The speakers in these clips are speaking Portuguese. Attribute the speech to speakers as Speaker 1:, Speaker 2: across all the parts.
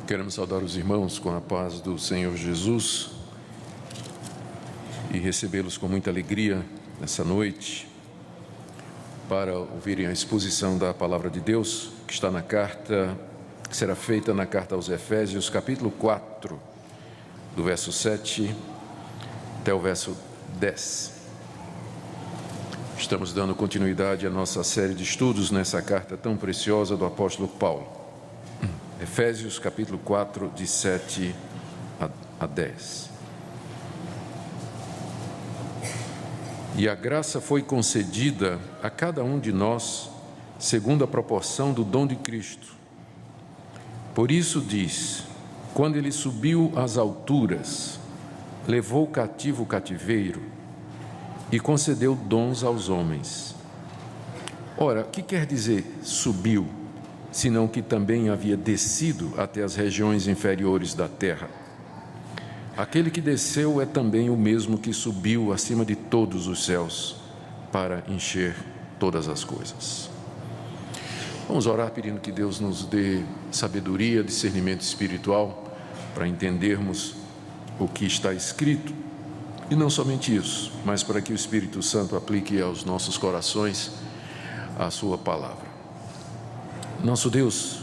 Speaker 1: Queremos saudar os irmãos com a paz do Senhor Jesus e recebê-los com muita alegria nessa noite para ouvirem a exposição da Palavra de Deus que está na carta, que será feita na carta aos Efésios, capítulo 4, do verso 7 até o verso 10. Estamos dando continuidade à nossa série de estudos nessa carta tão preciosa do apóstolo Paulo. Efésios capítulo 4, de 7 a 10. E a graça foi concedida a cada um de nós, segundo a proporção do dom de Cristo. Por isso diz, quando ele subiu às alturas, levou cativo o cativeiro e concedeu dons aos homens. Ora, o que quer dizer subiu? Senão que também havia descido até as regiões inferiores da terra. Aquele que desceu é também o mesmo que subiu acima de todos os céus para encher todas as coisas. Vamos orar pedindo que Deus nos dê sabedoria, discernimento espiritual para entendermos o que está escrito e não somente isso, mas para que o Espírito Santo aplique aos nossos corações a sua palavra. Nosso Deus,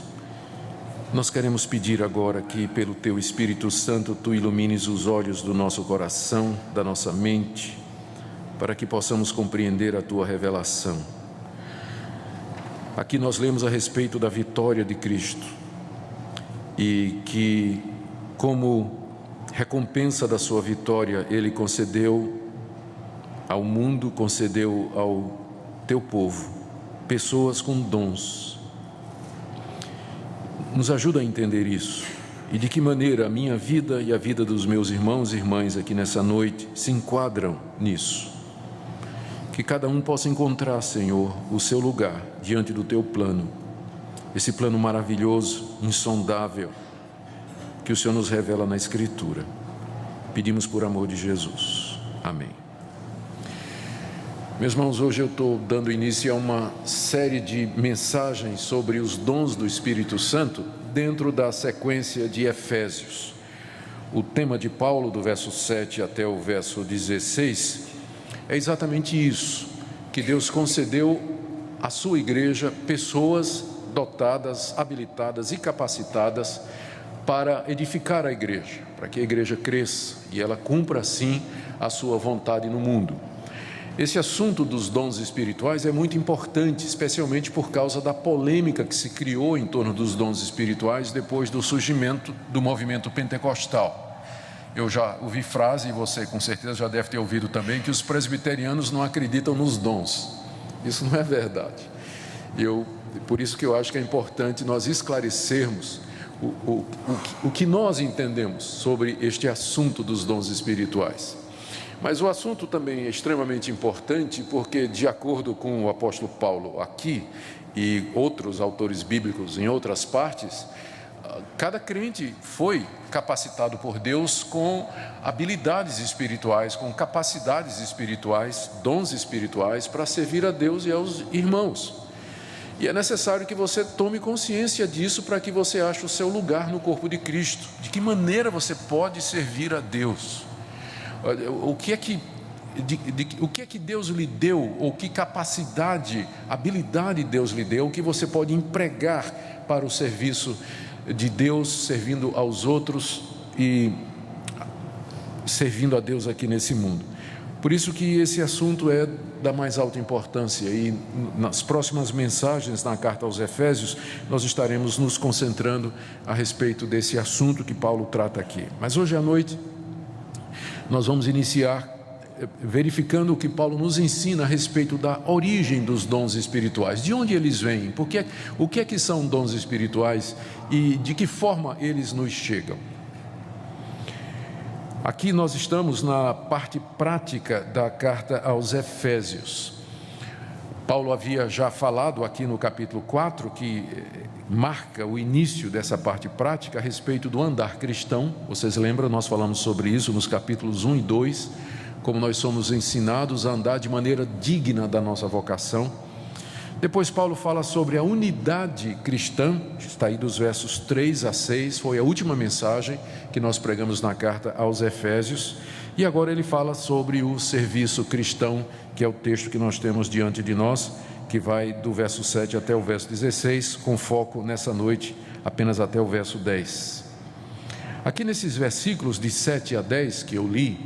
Speaker 1: nós queremos pedir agora que pelo Teu Espírito Santo Tu ilumines os olhos do nosso coração, da nossa mente, para que possamos compreender a Tua revelação. Aqui nós lemos a respeito da vitória de Cristo e que, como recompensa da Sua vitória, Ele concedeu ao mundo, concedeu ao Teu povo, pessoas com dons. Nos ajuda a entender isso e de que maneira a minha vida e a vida dos meus irmãos e irmãs aqui nessa noite se enquadram nisso. Que cada um possa encontrar, Senhor, o seu lugar diante do Teu plano, esse plano maravilhoso, insondável, que o Senhor nos revela na Escritura. Pedimos por amor de Jesus. Amém. Meus irmãos, hoje eu estou dando início a uma série de mensagens sobre os dons do Espírito Santo dentro da sequência de Efésios. O tema de Paulo, do verso 7 até o verso 16, é exatamente isso, que Deus concedeu à sua igreja pessoas dotadas, habilitadas e capacitadas para edificar a igreja, para que a igreja cresça e ela cumpra assim a sua vontade no mundo. Esse assunto dos dons espirituais é muito importante, especialmente por causa da polêmica que se criou em torno dos dons espirituais depois do surgimento do movimento pentecostal. Eu já ouvi frase, e você com certeza já deve ter ouvido também, que os presbiterianos não acreditam nos dons. Isso não é verdade. Por isso que eu acho que é importante nós esclarecermos o que nós entendemos sobre este assunto dos dons espirituais. Mas o assunto também é extremamente importante porque, de acordo com o apóstolo Paulo aqui e outros autores bíblicos em outras partes, cada crente foi capacitado por Deus com habilidades espirituais, com capacidades espirituais, dons espirituais para servir a Deus e aos irmãos. E é necessário que você tome consciência disso para que você ache o seu lugar no corpo de Cristo. De que maneira você pode servir a Deus? O que é que Deus lhe deu, ou que capacidade, habilidade Deus lhe deu, que você pode empregar para o serviço de Deus, servindo aos outros e servindo a Deus aqui nesse mundo. Por isso que esse assunto é da mais alta importância e nas próximas mensagens na carta aos Efésios nós estaremos nos concentrando a respeito desse assunto que Paulo trata aqui. Mas hoje à noite nós vamos iniciar verificando o que Paulo nos ensina a respeito da origem dos dons espirituais, de onde eles vêm, o que é que são dons espirituais e de que forma eles nos chegam. Aqui nós estamos na parte prática da carta aos Efésios. Paulo havia já falado aqui no capítulo 4, que marca o início dessa parte prática a respeito do andar cristão. Vocês lembram, nós falamos sobre isso nos capítulos 1 e 2, como nós somos ensinados a andar de maneira digna da nossa vocação. Depois Paulo fala sobre a unidade cristã, está aí dos versos 3 a 6, foi a última mensagem que nós pregamos na carta aos Efésios, e agora ele fala sobre o serviço cristão, que é o texto que nós temos diante de nós, que vai do verso 7 até o verso 16, com foco nessa noite apenas até o verso 10. Aqui nesses versículos de 7 a 10 que eu li,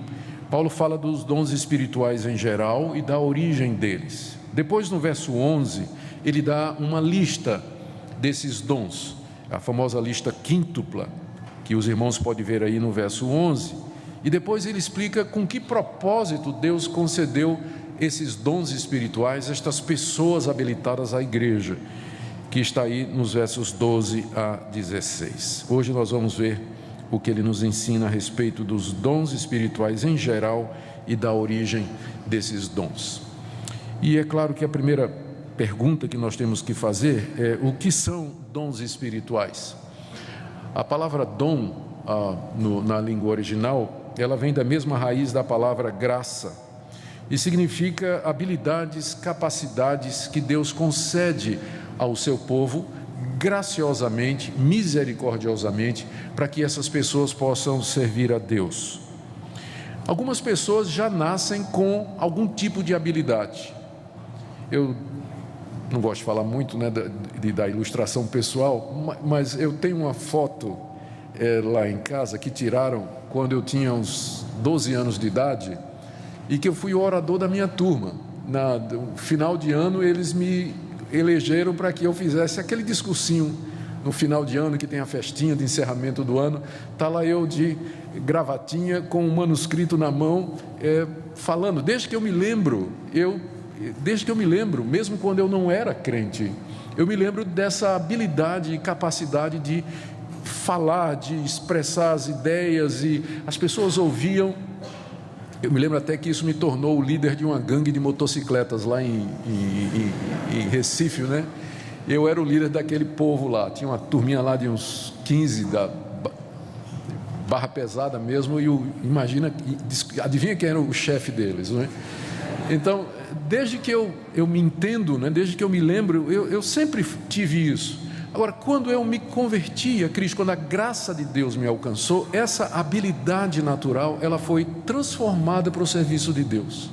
Speaker 1: Paulo fala dos dons espirituais em geral e da origem deles. Depois, no verso 11, ele dá uma lista desses dons, a famosa lista quíntupla, que os irmãos podem ver aí no verso 11. E depois ele explica com que propósito Deus concedeu esses dons espirituais, estas pessoas habilitadas à igreja, que está aí nos versos 12 a 16. Hoje nós vamos ver o que ele nos ensina a respeito dos dons espirituais em geral e da origem desses dons. E é claro que a primeira pergunta que nós temos que fazer é: o que são dons espirituais? A palavra dom, na língua original, ela vem da mesma raiz da palavra graça e significa habilidades, capacidades que Deus concede ao seu povo graciosamente, misericordiosamente, para que essas pessoas possam servir a Deus. Algumas pessoas já nascem com algum tipo de habilidade. Eu não gosto de falar muito, né, da ilustração pessoal, mas eu tenho uma foto lá em casa que tiraram quando eu tinha uns 12 anos de idade e que eu fui o orador da minha turma. No final de ano eles me elegeram para que eu fizesse aquele discursinho no final de ano que tem a festinha de encerramento do ano. Está lá eu de gravatinha com um manuscrito na mão, falando. Desde que eu me lembro, mesmo quando eu não era crente, eu me lembro dessa habilidade e capacidade de falar, de expressar as ideias, e as pessoas ouviam. Eu me lembro até que isso me tornou o líder de uma gangue de motocicletas lá em Recife, né? Eu era o líder daquele povo lá, tinha uma turminha lá de uns 15 da barra pesada mesmo, e adivinha quem era o chefe deles, não é? Então, desde que eu me entendo, né, desde que eu me lembro, eu sempre tive isso. Agora, quando eu me converti a Cristo, quando a graça de Deus me alcançou, essa habilidade natural, ela foi transformada para o serviço de Deus.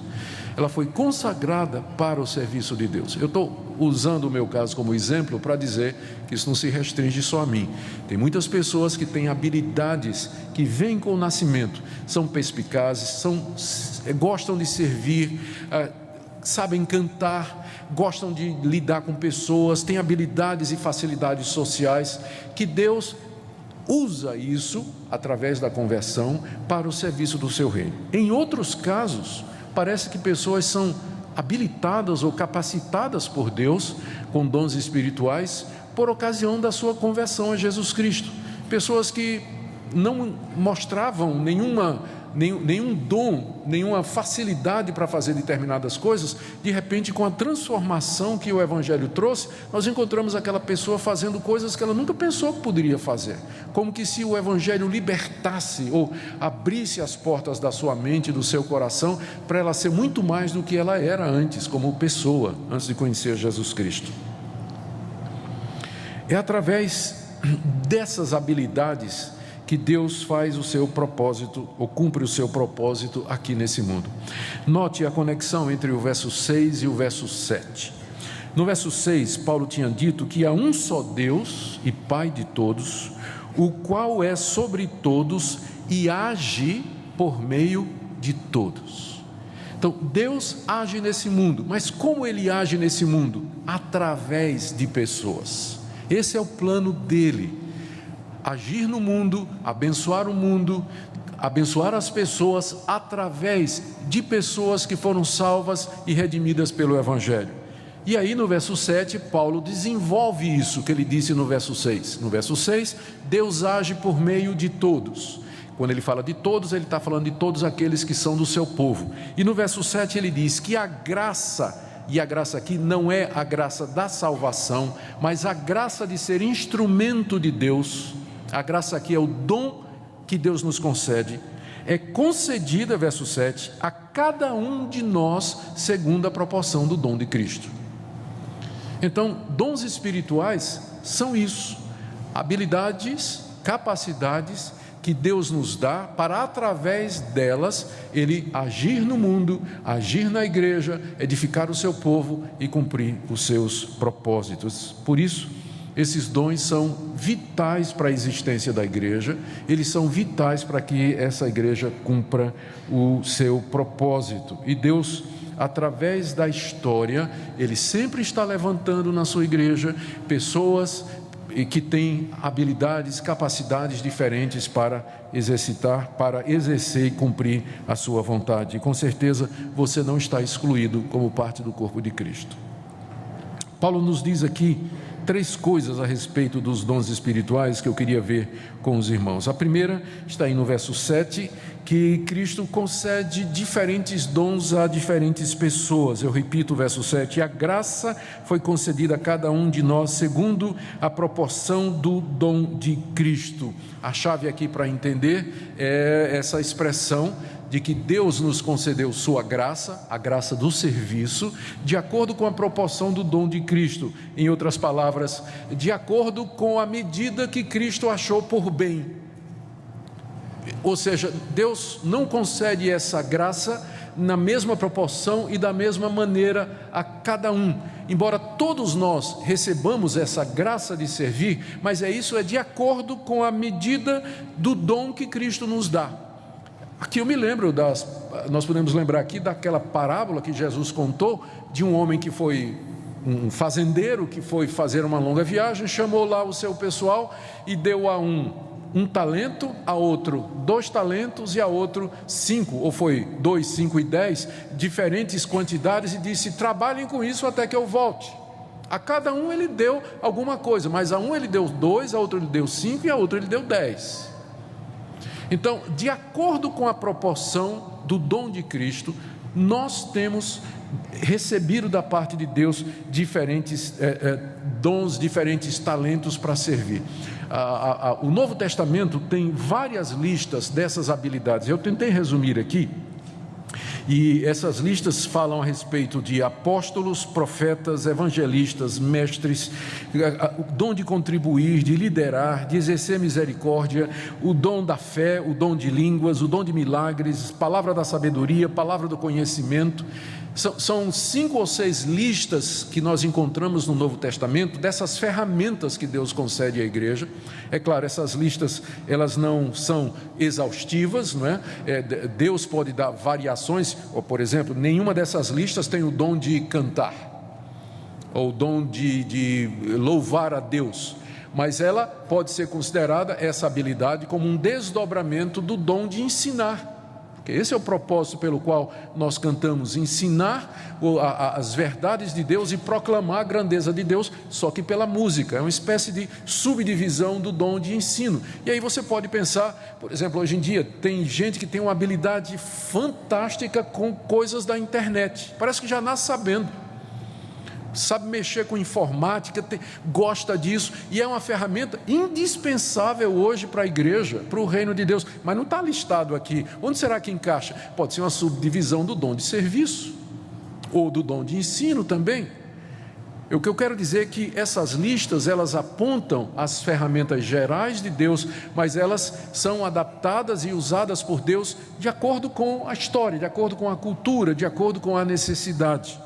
Speaker 1: Ela foi consagrada para o serviço de Deus. Eu estou usando o meu caso como exemplo para dizer que isso não se restringe só a mim. Tem muitas pessoas que têm habilidades que vêm com o nascimento, são perspicazes, gostam de servir, sabem cantar, gostam de lidar com pessoas, têm habilidades e facilidades sociais, que Deus usa isso, através da conversão, para o serviço do seu reino. Em outros casos, parece que pessoas são habilitadas ou capacitadas por Deus com dons espirituais por ocasião da sua conversão a Jesus Cristo. Pessoas que não mostravam nenhum dom, nenhuma facilidade para fazer determinadas coisas. De repente, com a transformação que o Evangelho trouxe, nós encontramos aquela pessoa fazendo coisas que ela nunca pensou que poderia fazer, como que se o Evangelho libertasse ou abrisse as portas da sua mente, do seu coração, para ela ser muito mais do que ela era antes, como pessoa, antes de conhecer Jesus Cristo. É através dessas habilidades que Deus faz o seu propósito, ou cumpre o seu propósito aqui nesse mundo. Note a conexão entre o verso 6 e o verso 7. No verso 6, Paulo tinha dito que há um só Deus e Pai de todos, o qual é sobre todos e age por meio de todos. Então, Deus age nesse mundo, mas como Ele age nesse mundo? Através de pessoas. Esse é o plano dele. Agir no mundo, abençoar o mundo, abençoar as pessoas através de pessoas que foram salvas e redimidas pelo Evangelho. E aí no verso 7, Paulo desenvolve isso que ele disse no verso 6. No verso 6, Deus age por meio de todos. Quando ele fala de todos, ele está falando de todos aqueles que são do seu povo. E no verso 7 ele diz que a graça, e a graça aqui não é a graça da salvação, mas a graça de ser instrumento de Deus. A graça aqui é o dom que Deus nos concede, é concedida, verso 7, a cada um de nós segundo a proporção do dom de Cristo. Então, dons espirituais são isso, habilidades, capacidades que Deus nos dá para, através delas, Ele agir no mundo, agir na igreja, edificar o seu povo e cumprir os seus propósitos. Por isso, esses dons são vitais para a existência da igreja, eles são vitais para que essa igreja cumpra o seu propósito. E Deus, através da história, Ele sempre está levantando na sua igreja pessoas que têm habilidades, capacidades diferentes para exercitar, para exercer e cumprir a sua vontade. E com certeza você não está excluído como parte do corpo de Cristo. Paulo nos diz aqui 3 coisas a respeito dos dons espirituais que eu queria ver com os irmãos. A primeira está aí no verso 7, que Cristo concede diferentes dons a diferentes pessoas. Eu repito o verso 7, a graça foi concedida a cada um de nós segundo a proporção do dom de Cristo. A chave aqui para entender é essa expressão de que Deus nos concedeu sua graça, a graça do serviço, de acordo com a proporção do dom de Cristo. Em outras palavras, de acordo com a medida que Cristo achou por bem. Ou seja, Deus não concede essa graça na mesma proporção e da mesma maneira a cada um. Embora todos nós recebamos essa graça de servir, mas isso é de acordo com a medida do dom que Cristo nos dá. Aqui eu me lembro nós podemos lembrar aqui daquela parábola que Jesus contou de um homem que foi um fazendeiro que foi fazer uma longa viagem, chamou lá o seu pessoal e deu a um talento, a outro 2 talentos e a outro 5, ou foi 2, 5 e 10, diferentes quantidades, e disse: trabalhem com isso até que eu volte. A cada um ele deu alguma coisa, mas a um ele deu 2, a outro ele deu 5 e a outro ele deu 10. Então, de acordo com a proporção do dom de Cristo, nós temos recebido da parte de Deus diferentes dons, diferentes talentos para servir. O Novo Testamento tem várias listas dessas habilidades. Eu tentei resumir aqui, e essas listas falam a respeito de apóstolos, profetas, evangelistas, mestres, o dom de contribuir, de liderar, de exercer misericórdia, o dom da fé, o dom de línguas, o dom de milagres, palavra da sabedoria, palavra do conhecimento. São 5 ou 6 listas que nós encontramos no Novo Testamento dessas ferramentas que Deus concede à igreja. É claro, essas listas elas não são exaustivas, não é? Deus pode dar variações. Ou, por exemplo, nenhuma dessas listas tem o dom de cantar ou o dom de louvar a Deus, mas ela pode ser considerada, essa habilidade, como um desdobramento do dom de ensinar. Esse é o propósito pelo qual nós cantamos: ensinar as verdades de Deus e proclamar a grandeza de Deus, só que pela música. É uma espécie de subdivisão do dom de ensino. E aí você pode pensar, por exemplo, hoje em dia tem gente que tem uma habilidade fantástica com coisas da internet, parece que já nasce sabendo, sabe mexer com informática, gosta disso, e é uma ferramenta indispensável hoje para a igreja, para o reino de Deus, mas não está listado aqui. Onde será que encaixa? Pode ser uma subdivisão do dom de serviço, ou do dom de ensino também. O que eu quero dizer é que essas listas, elas apontam as ferramentas gerais de Deus, mas elas são adaptadas e usadas por Deus de acordo com a história, de acordo com a cultura, de acordo com a necessidade.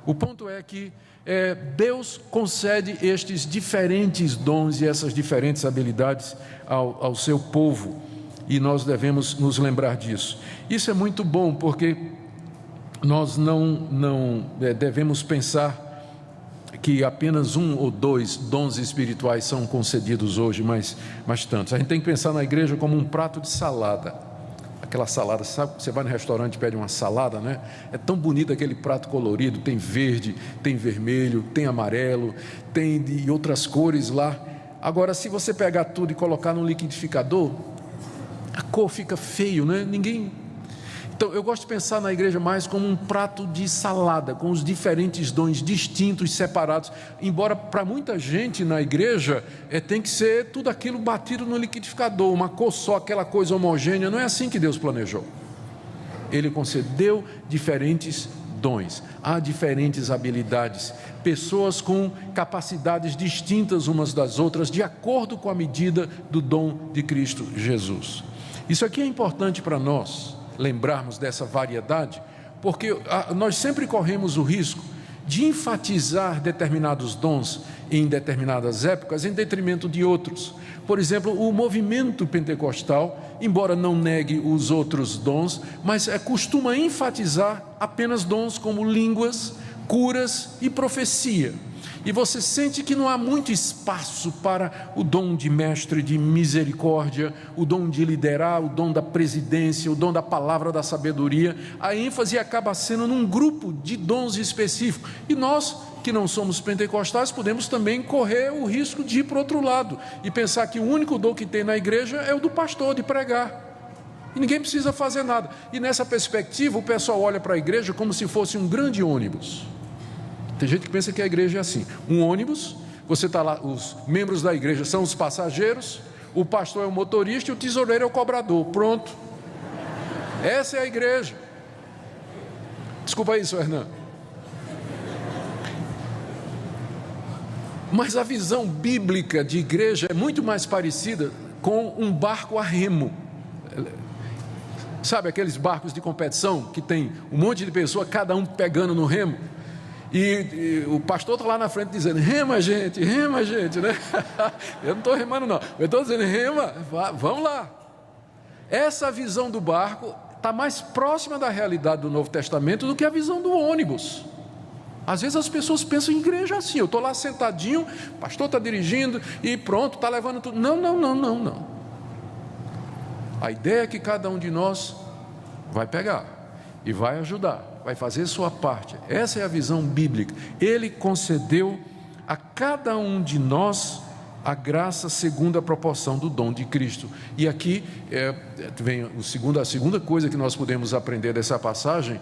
Speaker 1: O ponto é que Deus concede estes diferentes dons e essas diferentes habilidades ao seu povo, e nós devemos nos lembrar disso. Isso é muito bom, porque nós não devemos pensar que apenas 1 ou 2 dons espirituais são concedidos hoje, mas tantos. A gente tem que pensar na igreja como um prato de salada. Aquela salada, sabe? Você vai no restaurante e pede uma salada, né? É tão bonito aquele prato colorido, tem verde, tem vermelho, tem amarelo, tem de outras cores lá. Agora, se você pegar tudo e colocar no liquidificador, a cor fica feio, né? Então, eu gosto de pensar na igreja mais como um prato de salada, com os diferentes dons distintos, separados. Embora para muita gente na igreja tem que ser tudo aquilo batido no liquidificador, uma cor só, aquela coisa homogênea. Não é assim que Deus planejou. Ele concedeu diferentes dons, há diferentes habilidades, pessoas com capacidades distintas umas das outras, de acordo com a medida do dom de Cristo Jesus. Isso aqui é importante para nós lembrarmos dessa variedade, porque nós sempre corremos o risco de enfatizar determinados dons em determinadas épocas em detrimento de outros. Por exemplo, o movimento pentecostal, embora não negue os outros dons, mas costuma enfatizar apenas dons como línguas, curas e profecia. E você sente que não há muito espaço para o dom de mestre de misericórdia, o dom de liderar, o dom da presidência, o dom da palavra da sabedoria. A ênfase acaba sendo num grupo de dons específicos. E nós, que não somos pentecostais, podemos também correr o risco de ir para o outro lado e pensar que o único dom que tem na igreja é o do pastor, de pregar. E ninguém precisa fazer nada. E nessa perspectiva, o pessoal olha para a igreja como se fosse um grande ônibus. Tem gente que pensa que a igreja é assim, um ônibus, você está lá, os membros da igreja são os passageiros, o pastor é o motorista e o tesoureiro é o cobrador, pronto. Essa é a igreja. Desculpa aí, senhor Hernan. Mas a visão bíblica de igreja é muito mais parecida com um barco a remo. Sabe aqueles barcos de competição que tem um monte de pessoas, cada um pegando no remo? E o pastor está lá na frente dizendo, rema gente, né? Eu não estou remando não, eu estou dizendo, rema, vamos lá. Essa visão do barco está mais próxima da realidade do Novo Testamento do que a visão do ônibus. Às vezes as pessoas pensam em igreja assim, eu estou lá sentadinho, o pastor está dirigindo e pronto, está levando tudo. Não. A ideia é que cada um de nós vai pegar e vai ajudar, vai fazer sua parte. Essa é a visão bíblica. Ele concedeu a cada um de nós a graça segundo a proporção do dom de Cristo. E aqui vem a segunda coisa que nós podemos aprender dessa passagem,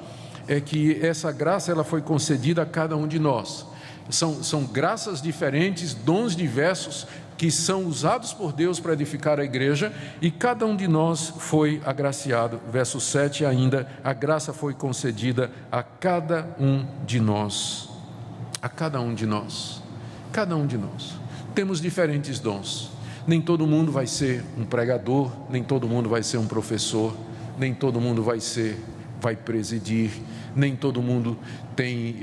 Speaker 1: é que essa graça ela foi concedida a cada um de nós. São graças diferentes, dons diversos, que são usados por Deus para edificar a igreja, e cada um de nós foi agraciado. Verso 7 ainda, a graça foi concedida a cada um de nós. A cada um de nós. Cada um de nós. Temos diferentes dons. Nem todo mundo vai ser um pregador, nem todo mundo vai ser um professor, nem todo mundo vai presidir, nem todo mundo tem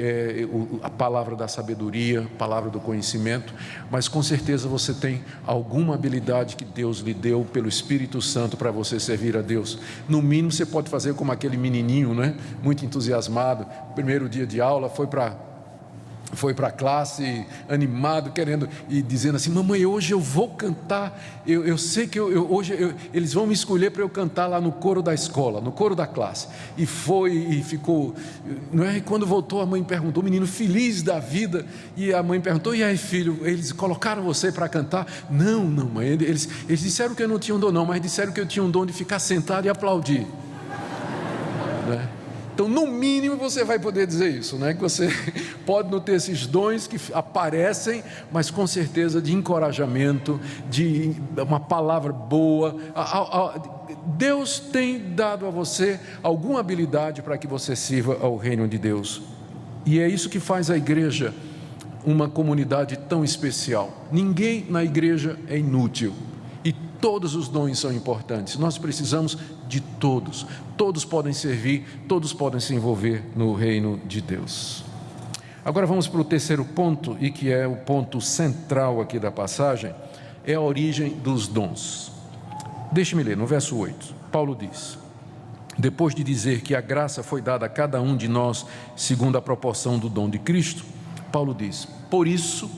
Speaker 1: a palavra da sabedoria, a palavra do conhecimento, mas com certeza você tem alguma habilidade que Deus lhe deu pelo Espírito Santo para você servir a Deus. No mínimo você pode fazer como aquele menininho, né? Muito entusiasmado, primeiro dia de aula, foi para a classe animado, querendo e dizendo assim, mamãe, hoje eu vou cantar, eu sei que eles vão me escolher para eu cantar lá no coro da escola, no coro da classe. E foi e ficou, não é? E quando voltou, a mãe perguntou, o menino feliz da vida, e a mãe perguntou, e aí filho, eles colocaram você para cantar? Não mãe, eles disseram que eu não tinha um dom não, mas disseram que eu tinha um dom de ficar sentado e aplaudir, não é? Então, no mínimo, você vai poder dizer isso, né? Que você pode não ter esses dons que aparecem, mas com certeza de encorajamento, de uma palavra boa. Deus tem dado a você alguma habilidade para que você sirva ao reino de Deus. E é isso que faz a igreja uma comunidade tão especial. Ninguém na igreja é inútil. E todos os dons são importantes. Nós precisamos de todos. Todos podem servir, todos podem se envolver no reino de Deus. Agora vamos para o terceiro ponto, e que é o ponto central aqui da passagem, é a origem dos dons. Deixe-me ler, no verso 8, Paulo diz, depois de dizer que a graça foi dada a cada um de nós, segundo a proporção do dom de Cristo, Paulo diz, por isso,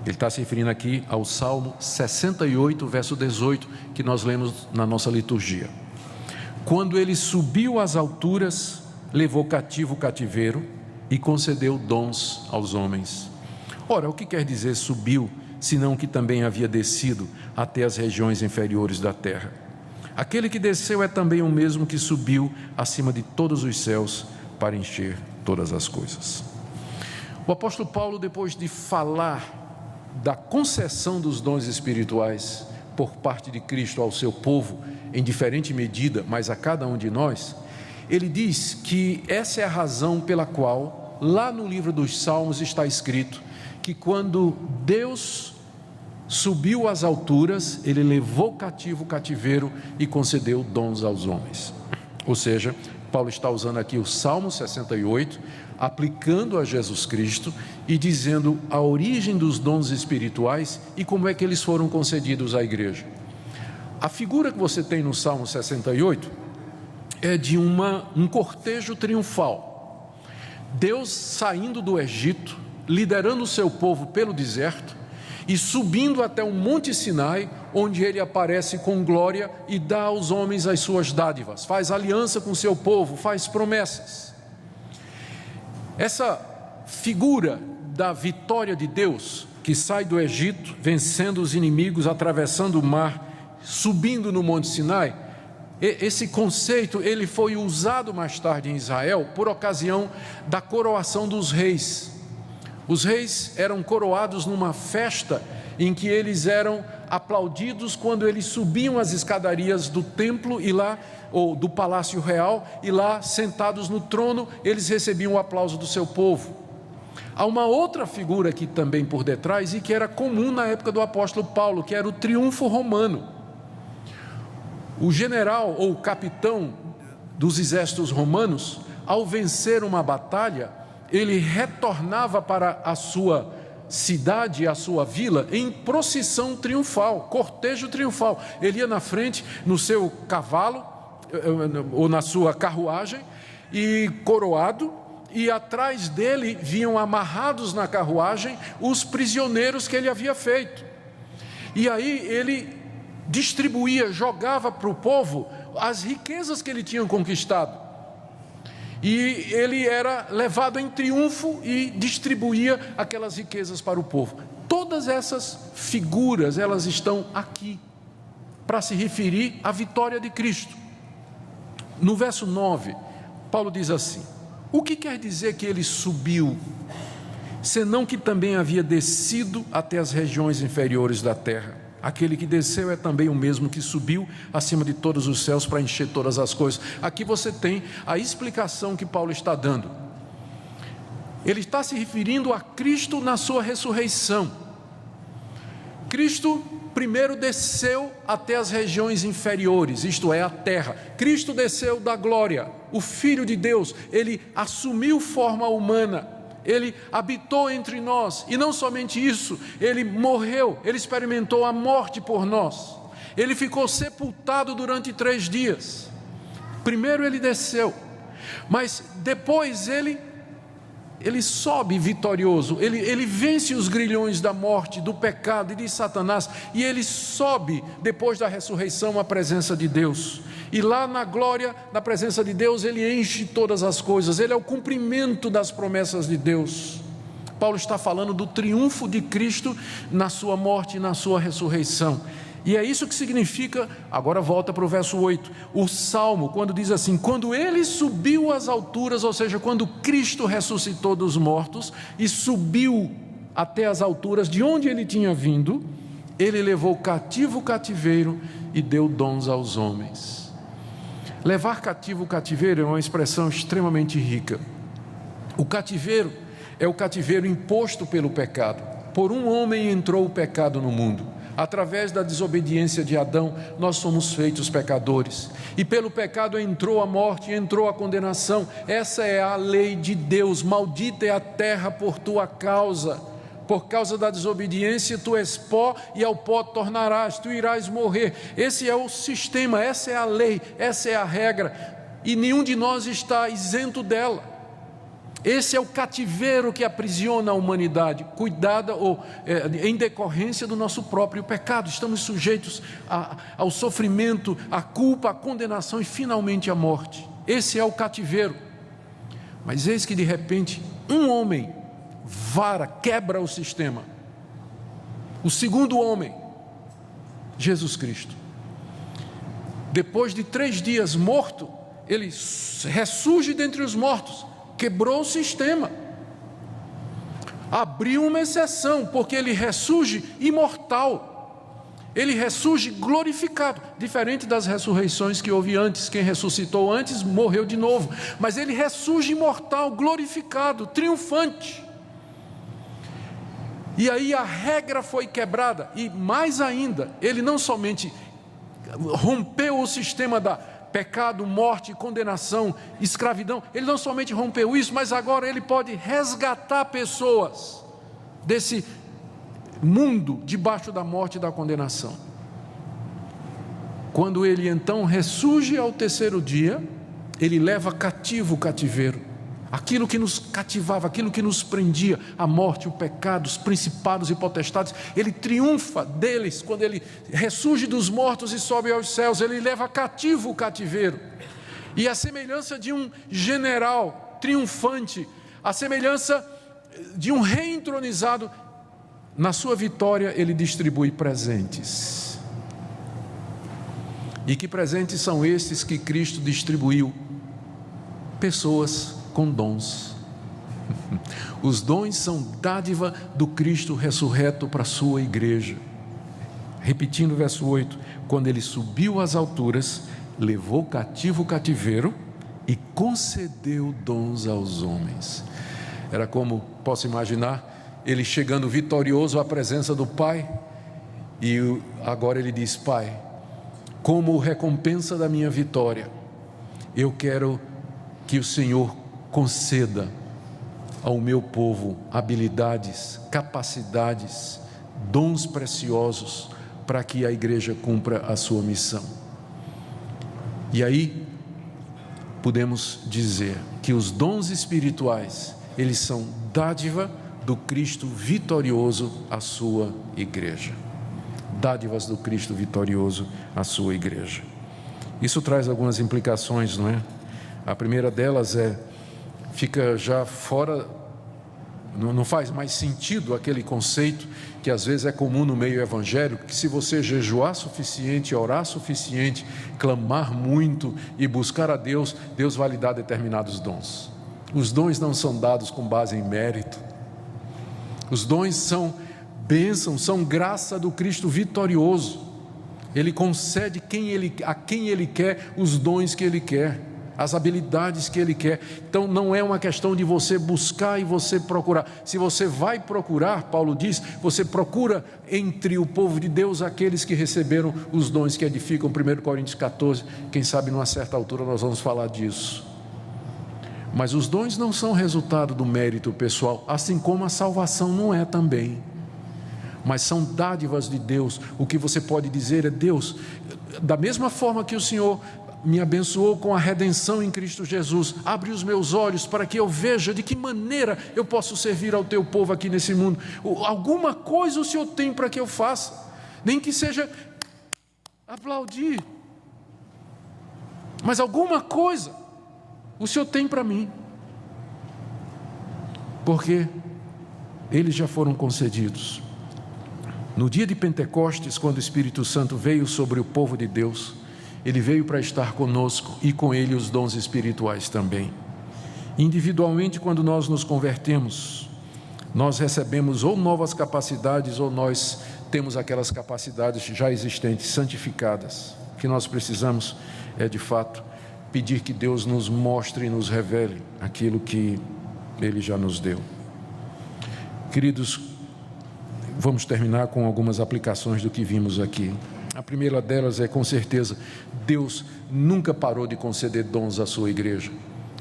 Speaker 1: ele está se referindo aqui ao Salmo 68, verso 18, que nós lemos na nossa liturgia. Quando ele subiu às alturas, levou cativo o cativeiro e concedeu dons aos homens. Ora, o que quer dizer subiu, senão que também havia descido até as regiões inferiores da terra? Aquele que desceu é também o mesmo que subiu acima de todos os céus para encher todas as coisas. O apóstolo Paulo, depois de falar da concessão dos dons espirituais por parte de Cristo ao seu povo, em diferente medida, mas a cada um de nós, ele diz que essa é a razão pela qual, lá no livro dos Salmos está escrito, que quando Deus subiu às alturas, ele levou cativo o cativeiro e concedeu dons aos homens. Ou seja, Paulo está usando aqui o Salmo 68, aplicando a Jesus Cristo e dizendo a origem dos dons espirituais e como é que eles foram concedidos à igreja. A figura que você tem no Salmo 68 é de um cortejo triunfal. Deus saindo do Egito, liderando o seu povo pelo deserto e subindo até o Monte Sinai, onde ele aparece com glória e dá aos homens as suas dádivas, faz aliança com o seu povo, faz promessas. Essa figura da vitória de Deus, que sai do Egito, vencendo os inimigos, atravessando o mar, subindo no Monte Sinai, esse conceito ele foi usado mais tarde em Israel por ocasião da coroação dos reis. Os reis eram coroados numa festa em que eles eram aplaudidos quando eles subiam as escadarias do templo e lá, ou do palácio real, e lá sentados no trono eles recebiam o aplauso do seu povo. Há uma outra figura aqui também por detrás e que era comum na época do apóstolo Paulo, que era o triunfo romano. O general ou capitão dos exércitos romanos, ao vencer uma batalha, ele retornava para a sua cidade, a sua vila, em procissão triunfal, cortejo triunfal. Ele ia na frente no seu cavalo ou na sua carruagem e coroado, e atrás dele vinham amarrados na carruagem os prisioneiros que ele havia feito. E aí ele distribuía, jogava para o povo as riquezas que ele tinha conquistado. E ele era levado em triunfo e distribuía aquelas riquezas para o povo. Todas essas figuras, elas estão aqui para se referir à vitória de Cristo. No verso 9, Paulo diz assim: o que quer dizer que ele subiu, senão que também havia descido até as regiões inferiores da terra? Aquele que desceu é também o mesmo que subiu acima de todos os céus para encher todas as coisas. Aqui você tem a explicação que Paulo está dando. Ele está se referindo a Cristo na sua ressurreição. Cristo primeiro desceu até as regiões inferiores, isto é, a terra. Cristo desceu da glória, o Filho de Deus, ele assumiu forma humana. Ele habitou entre nós, e não somente isso, ele morreu, ele experimentou a morte por nós, ele ficou sepultado durante 3 dias. Primeiro ele desceu, mas depois ele sobe vitorioso, ele vence os grilhões da morte, do pecado e de Satanás, e ele sobe depois da ressurreição à presença de Deus. E lá na glória, na presença de Deus, ele enche todas as coisas, ele é o cumprimento das promessas de Deus. Paulo está falando do triunfo de Cristo na sua morte e na sua ressurreição. E é isso que significa, agora volta para o verso 8, o Salmo, quando diz assim: quando ele subiu às alturas, ou seja, quando Cristo ressuscitou dos mortos e subiu até as alturas de onde ele tinha vindo, ele levou cativo o cativeiro e deu dons aos homens. Levar cativo o cativeiro é uma expressão extremamente rica. O cativeiro é o cativeiro imposto pelo pecado. Por um homem entrou o pecado no mundo. Através da desobediência de Adão, nós somos feitos pecadores. E pelo pecado entrou a morte, entrou a condenação. Essa é a lei de Deus. Maldita é a terra por tua causa. Por causa da desobediência, tu és pó e ao pó tornarás, tu irás morrer. Esse é o sistema, essa é a lei, essa é a regra, e nenhum de nós está isento dela. Esse é o cativeiro que aprisiona a humanidade, cuidada em decorrência do nosso próprio pecado. Estamos sujeitos ao sofrimento, à culpa, à condenação e finalmente à morte. Esse é o cativeiro. Mas eis que de repente um homem quebra o sistema. O segundo homem, Jesus Cristo, depois de 3 dias morto, ele ressurge dentre os mortos, quebrou o sistema, abriu uma exceção, porque ele ressurge imortal. ele ressurge glorificado, diferente das ressurreições que houve antes. Quem ressuscitou antes morreu de novo, mas ele ressurge imortal, glorificado, triunfante. E aí a regra foi quebrada, e mais ainda, ele não somente rompeu o sistema da pecado, morte, condenação, escravidão, ele não somente rompeu isso, mas agora ele pode resgatar pessoas desse mundo debaixo da morte e da condenação. Quando ele então ressurge ao terceiro dia, ele leva cativo o cativeiro, aquilo que nos cativava, aquilo que nos prendia, a morte, o pecado, os principados e potestades. Ele triunfa deles quando ele ressurge dos mortos e sobe aos céus. Ele leva cativo o cativeiro, e a semelhança de um general triunfante, a semelhança de um rei entronizado, na sua vitória ele distribui presentes. E que presentes são estes que Cristo distribuiu? Pessoas com dons. Os dons são dádiva do Cristo ressurreto para a sua igreja. Repetindo o verso 8: quando ele subiu às alturas, levou cativo o cativeiro e concedeu dons aos homens. Era como, posso imaginar, ele chegando vitorioso à presença do Pai, e agora ele diz: Pai, como recompensa da minha vitória, eu quero que o Senhor conceda ao meu povo habilidades, capacidades, dons preciosos, para que a igreja cumpra a sua missão. E aí podemos dizer que os dons espirituais, eles são dádiva do Cristo vitorioso à sua igreja. Dádivas do Cristo vitorioso à sua igreja. Isso traz algumas implicações, não é? A primeira delas fica já fora, não faz mais sentido aquele conceito que às vezes é comum no meio evangélico, que se você jejuar suficiente, orar suficiente, clamar muito e buscar a Deus, Deus vai lhe dar determinados dons. Os dons não são dados com base em mérito. Os dons são bênção, são graça do Cristo vitorioso. Ele concede a quem Ele quer os dons que Ele quer, as habilidades que Ele quer. Então não é uma questão de você buscar e você procurar. Se você vai procurar, Paulo diz, você procura entre o povo de Deus aqueles que receberam os dons que edificam. 1 Coríntios 14, quem sabe numa certa altura nós vamos falar disso. Mas os dons não são resultado do mérito pessoal, assim como a salvação não é também. Mas são dádivas de Deus. O que você pode dizer é: Deus, da mesma forma que o Senhor me abençoou com a redenção em Cristo Jesus, abre os meus olhos para que eu veja de que maneira eu posso servir ao teu povo aqui nesse mundo. Alguma coisa o Senhor tem para que eu faça, nem que seja aplaudir, mas alguma coisa o Senhor tem para mim, porque eles já foram concedidos. No dia de Pentecostes, quando o Espírito Santo veio sobre o povo de Deus, ele veio para estar conosco, e com ele os dons espirituais também. Individualmente, quando nós nos convertemos, nós recebemos ou novas capacidades, ou nós temos aquelas capacidades já existentes, santificadas. O que nós precisamos é, de fato, pedir que Deus nos mostre e nos revele aquilo que Ele já nos deu. Queridos, vamos terminar com algumas aplicações do que vimos aqui. A primeira delas é, com certeza, Deus nunca parou de conceder dons à sua igreja.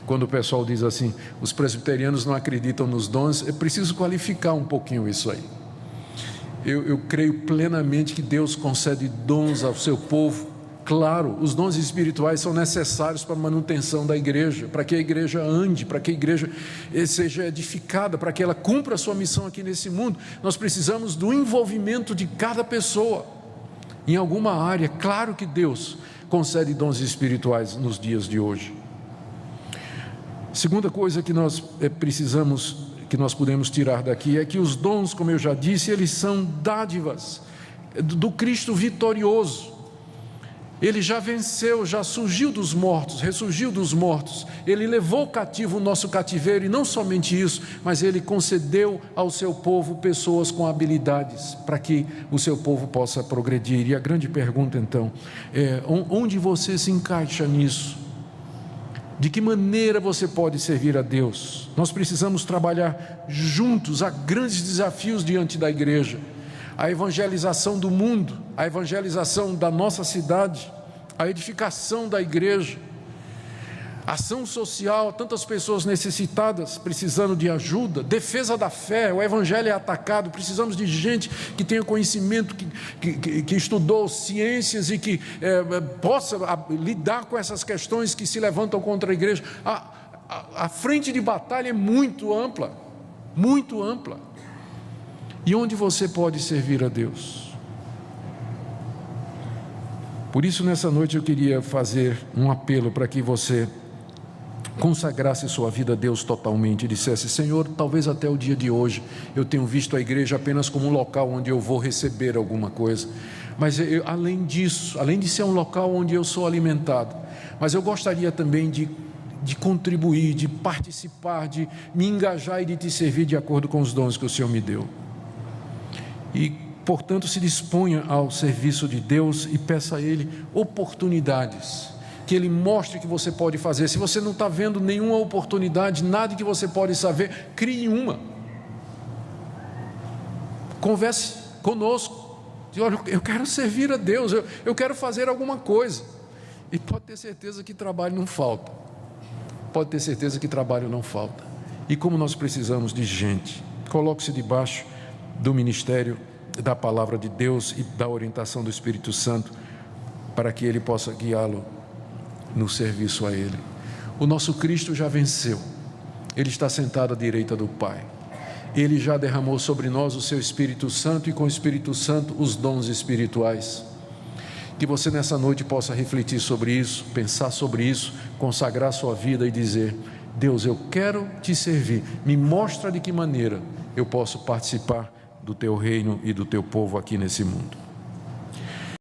Speaker 1: Quando o pessoal diz assim, os presbiterianos não acreditam nos dons, é preciso qualificar um pouquinho isso aí. Eu creio plenamente que Deus concede dons ao seu povo. Claro, os dons espirituais são necessários para a manutenção da igreja, para que a igreja ande, para que a igreja seja edificada, para que ela cumpra a sua missão aqui nesse mundo. Nós precisamos do envolvimento de cada pessoa em alguma área. Claro que Deus concede dons espirituais nos dias de hoje. Segunda coisa que nós precisamos, que nós podemos tirar daqui, é que os dons, como eu já disse, eles são dádivas do Cristo vitorioso. Ele já venceu, já surgiu dos mortos, ressurgiu dos mortos. Ele levou cativo o nosso cativeiro, e não somente isso, mas Ele concedeu ao seu povo pessoas com habilidades para que o seu povo possa progredir. E a grande pergunta então é: onde você se encaixa nisso? De que maneira você pode servir a Deus? Nós precisamos trabalhar juntos. Há grandes desafios diante da igreja: a evangelização do mundo, a evangelização da nossa cidade, a edificação da igreja, ação social, tantas pessoas necessitadas, precisando de ajuda, defesa da fé. O evangelho é atacado, precisamos de gente que tenha conhecimento, que estudou ciências e que possa lidar com essas questões que se levantam contra a igreja. A frente de batalha é muito ampla, muito ampla. E onde você pode servir a Deus? Por isso, nessa noite eu queria fazer um apelo para que você consagrasse sua vida a Deus totalmente e dissesse: Senhor, talvez até o dia de hoje eu tenho visto a igreja apenas como um local onde eu vou receber alguma coisa, mas além disso, além de ser um local onde eu sou alimentado, mas eu gostaria também de contribuir, de participar, de me engajar e de te servir de acordo com os dons que o Senhor me deu. E, portanto, se disponha ao serviço de Deus e peça a Ele oportunidades, que Ele mostre que você pode fazer. Se você não está vendo nenhuma oportunidade, nada que você pode saber, crie uma. Converse conosco. Diz: olha, eu quero servir a Deus, eu quero fazer alguma coisa. E pode ter certeza que trabalho não falta. Pode ter certeza que trabalho não falta. E como nós precisamos de gente, coloque-se debaixo do ministério da palavra de Deus e da orientação do Espírito Santo, para que Ele possa guiá-lo no serviço a Ele. O nosso Cristo já venceu, Ele está sentado à direita do Pai, Ele já derramou sobre nós o seu Espírito Santo, e com o Espírito Santo os dons espirituais. Que você nessa noite possa refletir sobre isso, pensar sobre isso, consagrar sua vida e dizer: Deus, eu quero te servir, me mostra de que maneira eu posso participar do teu reino e do teu povo aqui nesse mundo.